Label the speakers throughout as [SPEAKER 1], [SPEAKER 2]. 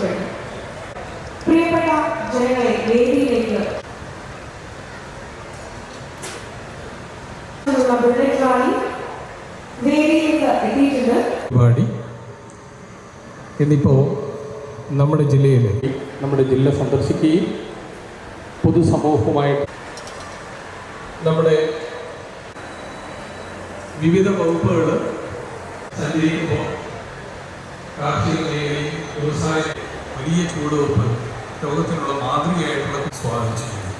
[SPEAKER 1] ക്ഷണിക്കപ്പെടുന്നു. പ്രിയപ്പെട്ട ജനങ്ങളെ, വേദിയിലേക്ക് ബുള്ളറ്റ് റാലി വേദിയിലേക്ക് എത്തിയിട്ടുണ്ട്.
[SPEAKER 2] പരിപാടി ഇന്നിപ്പോൾ നമ്മുടെ ജില്ല സന്ദർശിക്കുകയും പൊതുസമൂഹവുമായി നമ്മുടെ വിവിധ വകുപ്പുകൾ സഞ്ചരിക്കുമ്പോൾ കാർഷിക മേഖലയും വ്യവസായ വലിയ ചുവടുവെപ്പ് ലോകത്തിനുള്ള മാതൃകയായിട്ടുള്ള സ്വാഗതം ചെയ്യുന്നു.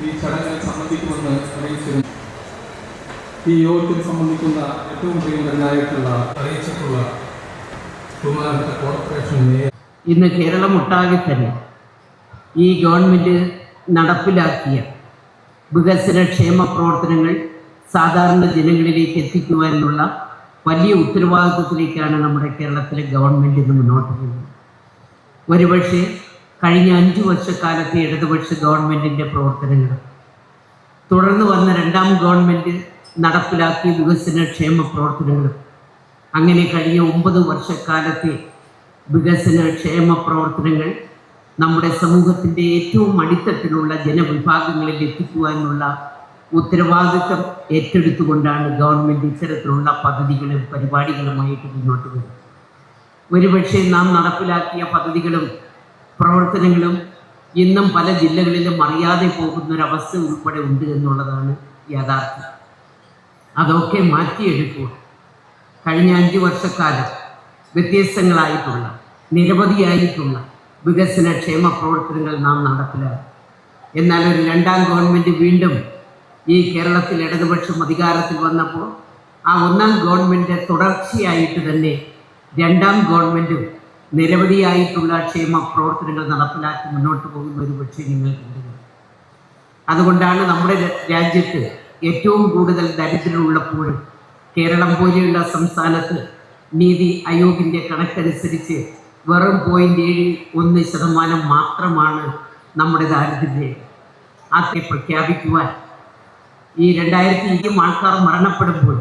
[SPEAKER 2] ഈ ചടങ്ങിൽ സംബന്ധിക്കുമെന്ന് അറിയിച്ചിരുന്നു. ഈ യോഗത്തിൽ സംബന്ധിക്കുന്ന ഏറ്റവും പ്രിയങ്കരനായിട്ടുള്ള അറിയിച്ചിട്ടുള്ള ബഹുമാനപ്പെട്ട കോർപ്പറേഷൻ
[SPEAKER 3] ഇന്ന് കേരളമൊട്ടാകെ തന്നെ ഈ ഗവൺമെൻറ് നടപ്പിലാക്കിയ വികസനക്ഷേമ പ്രവർത്തനങ്ങൾ സാധാരണ ജനങ്ങളിലേക്ക് എത്തിക്കുവാനുള്ള വലിയ ഉത്തരവാദിത്വത്തിലേക്കാണ് നമ്മുടെ കേരളത്തിലെ ഗവൺമെൻറ് ഇന്ന് മുന്നോട്ട് പോകുന്നത്. ഒരുപക്ഷെ കഴിഞ്ഞ 5 വർഷക്കാലത്തെ ഇടതുപക്ഷ ഗവൺമെൻറ്റിൻ്റെ പ്രവർത്തനങ്ങൾ തുടർന്ന് വന്ന രണ്ടാം ഗവൺമെൻറ് നടപ്പിലാക്കിയ വികസനക്ഷേമ പ്രവർത്തനങ്ങളും അങ്ങനെ കഴിഞ്ഞ 9 വർഷക്കാലത്തെ വികസനക്ഷേമ പ്രവർത്തനങ്ങൾ നമ്മുടെ സമൂഹത്തിൻ്റെ ഏറ്റവും അടിത്തട്ടിലുള്ള ജനവിഭാഗങ്ങളിൽ എത്തിക്കുവാനുള്ള ഉത്തരവാദിത്വം ഏറ്റെടുത്തുകൊണ്ടാണ് ഗവൺമെൻറ് ഇത്തരത്തിലുള്ള പദ്ധതികളും പരിപാടികളുമായിട്ട് മുന്നോട്ട് വരുന്നത്. ഒരുപക്ഷെ നാം നടപ്പിലാക്കിയ പദ്ധതികളും പ്രവർത്തനങ്ങളും ഇന്നും പല ജില്ലകളിലും അറിയാതെ പോകുന്നൊരവസ്ഥ ഉൾപ്പെടെ ഉണ്ട് എന്നുള്ളതാണ് യാഥാർത്ഥ്യം. അതൊക്കെ മാറ്റിയെടുക്കുക. കഴിഞ്ഞ 5 വർഷക്കാലം വ്യത്യസ്തങ്ങളായിട്ടുള്ള നിരവധിയായിട്ടുള്ള വികസനക്ഷേമ പ്രവർത്തനങ്ങൾ നാം നടപ്പിലാക്കി. എന്നാൽ ഒരു രണ്ടാം ഗവൺമെൻറ് വീണ്ടും ഈ കേരളത്തിൽ ഇടതുപക്ഷം അധികാരത്തിൽ വന്നപ്പോൾ ആ ഒന്നാം ഗവൺമെൻറ് തുടർച്ചയായിട്ട് തന്നെ രണ്ടാം ഗവൺമെൻറ്റും നിരവധിയായിട്ടുള്ള ക്ഷേമ പ്രവർത്തനങ്ങൾ നടപ്പിലാക്കി മുന്നോട്ട് പോകുന്ന ഒരു പക്ഷേ നിങ്ങൾ കണ്ടത്. അതുകൊണ്ടാണ് നമ്മുടെ രാജ്യത്ത് ഏറ്റവും കൂടുതൽ ദരിദ്രരുള്ളപ്പോഴും കേരളം പോലെയുള്ള സംസ്ഥാനത്ത് നീതി ആയോഗിൻ്റെ കണക്കനുസരിച്ച് വെറും 0.71% മാത്രമാണ് നമ്മുടെ ദാരിദ്ര്യം. അത് പ്രഖ്യാപിക്കുവാൻ ഈ 2020 ആൾക്കാർ മരണപ്പെടുമ്പോൾ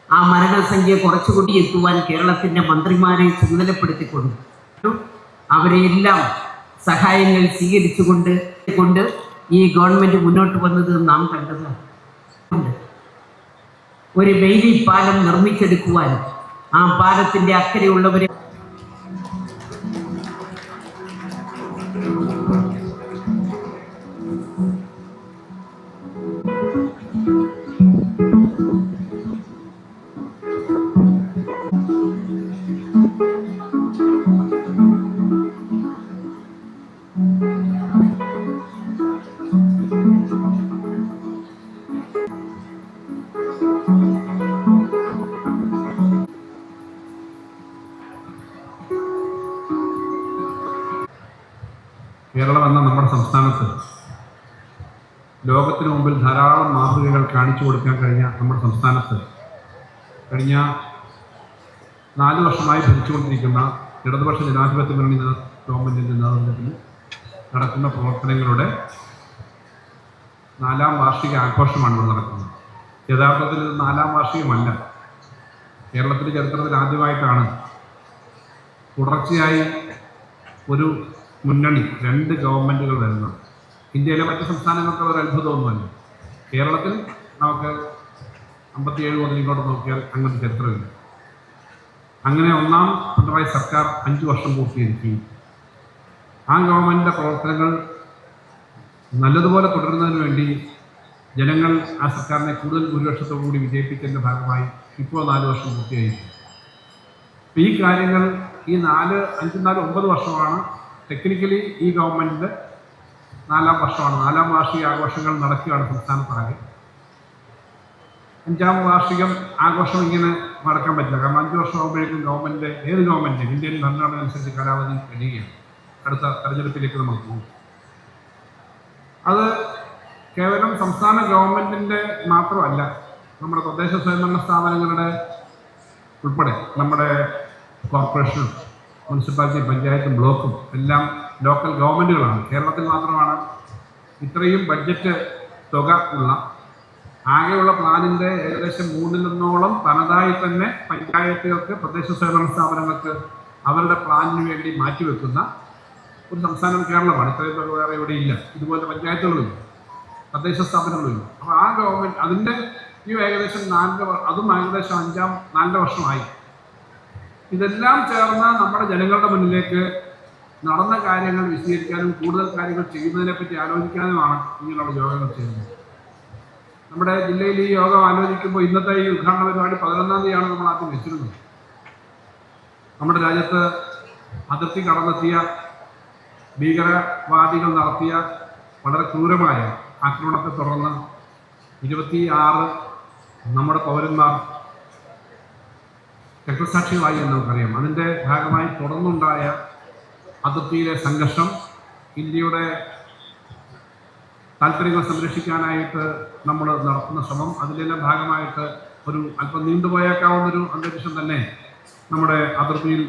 [SPEAKER 3] ആ മരണസംഖ്യ കുറച്ചുകൂടി എത്തുവാൻ കേരളത്തിൻ്റെ മന്ത്രിമാരെ ചുമതലപ്പെടുത്തിക്കൊണ്ട് അവരെയെല്ലാം സഹായങ്ങൾ സ്വീകരിച്ചുകൊണ്ട് ഈ ഗവൺമെൻറ് മുന്നോട്ട് വന്നത് നാം കണ്ടതാണ്. ഒരു ബെയിലി പാലം നിർമ്മിച്ചെടുക്കുവാൻ ആ പാലത്തിൻ്റെ അക്കരെയുള്ളവരെ
[SPEAKER 4] കേരളം എന്ന നമ്മുടെ സംസ്ഥാനത്ത് ലോകത്തിന് മുമ്പിൽ ധാരാളം മാതൃകകൾ കാണിച്ചു കൊടുക്കാൻ കഴിഞ്ഞ നമ്മുടെ സംസ്ഥാനത്ത് കഴിഞ്ഞ 4 വർഷമായി ഭരിച്ചുകൊണ്ടിരിക്കുന്ന ഇടതുപക്ഷ ജനാധിപത്യ മുന്നണി ഗവൺമെൻറ്റിൻ്റെ നേതൃത്വത്തിൽ നടക്കുന്ന പ്രവർത്തനങ്ങളുടെ 4ാം വാർഷിക ആഘോഷമാണ് ഇവിടെ നടക്കുന്നത്. യഥാർത്ഥത്തിൽ ഇത് 4ാം വാർഷികമല്ല. കേരളത്തിൻ്റെ ചരിത്രത്തിൽ ആദ്യമായിട്ടാണ് തുടർച്ചയായി ഒരു മുന്നണി 2 ഗവൺമെൻറ്റുകൾ വരുന്നത്. ഇന്ത്യയിലെ മറ്റ് സംസ്ഥാനങ്ങൾക്ക് ഒരു അത്ഭുതമൊന്നുമല്ല. കേരളത്തിൽ നമുക്ക് 57 മുതൽ ഇങ്ങോട്ട് നോക്കിയാൽ അങ്ങനത്തെ ചരിത്രമില്ല. അങ്ങനെ ഒന്നാം പിണറായി സർക്കാർ 5 വർഷം പൂർത്തീകരിക്കുകയും ആ ഗവൺമെൻറ്റിൻ്റെ പ്രവർത്തനങ്ങൾ നല്ലതുപോലെ തുടരുന്നതിന് വേണ്ടി ജനങ്ങൾ ആ സർക്കാരിനെ കൂടുതൽ ഭൂരിപക്ഷത്തോടു കൂടി വിജയിപ്പിച്ചതിൻ്റെ ഭാഗമായി ഇപ്പോൾ 4 വർഷം പൂർത്തിയായിരിക്കും. ഈ കാര്യങ്ങൾ ഈ 9 വർഷമാണ് ടെക്നിക്കലി ഈ ഗവൺമെൻറ്റിൻ്റെ 4ാം വർഷമാണ്. 4ാം വാർഷിക ആഘോഷങ്ങൾ നടക്കുകയാണ് സംസ്ഥാനത്താകെ. 5ാം വാർഷികം ആഘോഷം ഇങ്ങനെ നടക്കാൻ പറ്റില്ല. കാരണം 5 വർഷം ആകുമ്പോഴേക്കും ഗവൺമെൻറ് ഏത് ഗവൺമെൻറ് ഇന്ത്യൻ ഭരണഘടന അനുസരിച്ച് കാലാവധി കഴിയുകയാണ്. അടുത്ത തെരഞ്ഞെടുപ്പിലേക്ക് നമ്മൾ പോകും. അത് കേവലം സംസ്ഥാന ഗവൺമെൻറ്റിൻ്റെ മാത്രമല്ല, നമ്മുടെ തദ്ദേശ സ്വയംഭരണ സ്ഥാപനങ്ങളുടെ ഉൾപ്പെടെ നമ്മുടെ കോർപ്പറേഷനും മുനിസിപ്പാലിറ്റി പഞ്ചായത്തും ബ്ലോക്കും എല്ലാം ലോക്കൽ ഗവൺമെൻറ്റുകളാണ്. കേരളത്തിൽ മാത്രമാണ് ഇത്രയും ബഡ്ജറ്റ് തുക ഉള്ള ആകെയുള്ള പ്ലാനിൻ്റെ ഏകദേശം 1/3 തനതായി തന്നെ പഞ്ചായത്തുകൾക്ക്, തദ്ദേശ സ്വയംഭരണ സ്ഥാപനങ്ങൾക്ക് അവരുടെ പ്ലാനിന് വേണ്ടി മാറ്റിവെക്കുന്ന ഒരു സംസ്ഥാനം കേരളമാണ്. ഇത്രയും പേർ വേറെ ഇവിടെ ഇല്ല. ഇതുപോലെ പഞ്ചായത്തുകളില്ല, തദ്ദേശ സ്ഥാപനങ്ങളില്ല. അപ്പോൾ ആ ഗവൺമെൻറ് അതിൻ്റെ ഈ ഏകദേശം 4 വർഷമായി. ഇതെല്ലാം ചേർന്ന് നമ്മുടെ ജനങ്ങളുടെ മുന്നിലേക്ക് നടന്ന കാര്യങ്ങൾ വിശദീകരിക്കാനും കൂടുതൽ കാര്യങ്ങൾ ചെയ്യുന്നതിനെപ്പറ്റി ആലോചിക്കാനുമാണ് ഇങ്ങനെയുള്ള യോഗങ്ങൾ ചെയ്യുന്നത്. നമ്മുടെ ജില്ലയിൽ ഈ യോഗം ആലോചിക്കുമ്പോൾ ഇന്നത്തെ ഈ ഉദ്ഘാടന പരിപാടി 11-ാം തീയതിയാണ് നമ്മൾ ആദ്യം വെച്ചിരുന്നത്. നമ്മുടെ രാജ്യത്ത് അതിർത്തി കടന്നെത്തിയ ഭീകരവാദികൾ നടത്തിയ വളരെ ക്രൂരമായ ആക്രമണത്തെ തുടർന്ന് 26 നമ്മുടെ പൗരന്മാർ രക്തസാക്ഷികളായി എന്ന് നമുക്കറിയാം. അതിൻ്റെ ഭാഗമായി തുടർന്നുണ്ടായ അതിർത്തിയിലെ സംഘർഷം, ഇന്ത്യയുടെ താല്പര്യങ്ങൾ സംരക്ഷിക്കാനായിട്ട് നമ്മൾ നടത്തുന്ന ശ്രമം, അതിൻ്റെ ഭാഗമായിട്ട് ഒരു അല്പം നീണ്ടുപോയേക്കാവുന്നൊരു അന്തരീക്ഷം തന്നെ നമ്മുടെ അതിർത്തിയിൽ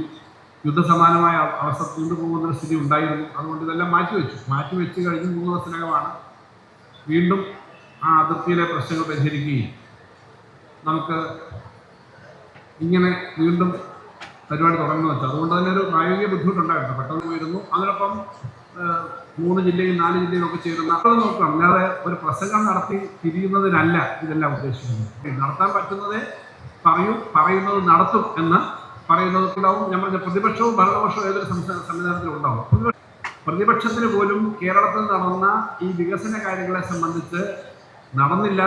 [SPEAKER 4] യുദ്ധസമാനമായ അവസ്ഥ നീണ്ടുപോകുന്നൊരു സ്ഥിതി ഉണ്ടായിരുന്നു. അതുകൊണ്ട് ഇതെല്ലാം മാറ്റിവെച്ച് കഴിഞ്ഞ് 3 ദിവസത്തിനകമാണ് വീണ്ടും ആ അതിർത്തിയിലെ പ്രശ്നങ്ങൾ പരിഹരിക്കുകയും നമുക്ക് ഇങ്ങനെ വീണ്ടും പരിപാടി തുടങ്ങുന്നു വെച്ചാൽ. അതുകൊണ്ട് തന്നെ ഒരു പ്രായോഗിക ബുദ്ധിമുട്ടുണ്ടായിരുന്നു. പെട്ടെന്ന് പോയിരുന്നു. അതിനൊപ്പം 3 ജില്ലയും 4 ജില്ലയും ഒക്കെ ചേരുന്ന അത് നോക്കണം. അല്ലാതെ ഒരു പ്രസംഗം നടത്തി തിരിയുന്നതിനല്ല ഇതെല്ലാം ഉദ്ദേശിക്കുന്നത്. നടത്താൻ പറ്റുന്നതേ പറയുന്നത് നടത്തും എന്ന് പറയുന്നതുണ്ടാവും. നമ്മൾ പ്രതിപക്ഷവും ഭരണപക്ഷവും ഏതൊരു സംവിധാനത്തിലും ഉണ്ടാവും. പ്രതിപക്ഷത്തിന് പോലും കേരളത്തിൽ നടന്ന ഈ വികസന കാര്യങ്ങളെ സംബന്ധിച്ച് നടന്നില്ല.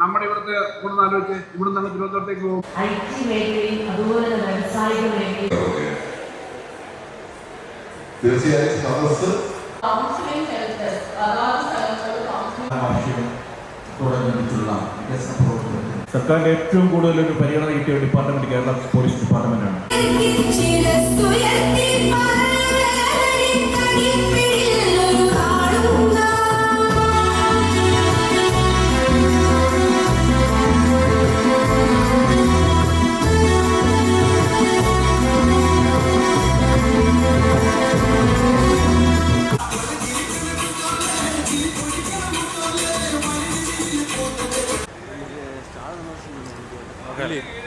[SPEAKER 4] നമ്മുടെ ഇവിടുത്തെ ഇവിടുന്ന് ആലോചിച്ച് ഇവിടുന്ന് അങ്ങ് തിരുവനന്തപുരത്തേക്ക് പോകും.
[SPEAKER 5] IT മേഖലയും അതുപോലെ വ്യവസായിക മേഖലയും
[SPEAKER 6] തീർച്ചയായും സദസ്
[SPEAKER 7] സർക്കാരിന്റെ ഏറ്റവും കൂടുതൽ ഒരു പരിഗണന കിട്ടിയ ഡിപ്പാർട്ട്മെന്റ് കേരള പോലീസ് ഡിപ്പാർട്ട്മെന്റാണ്.
[SPEAKER 8] Okay.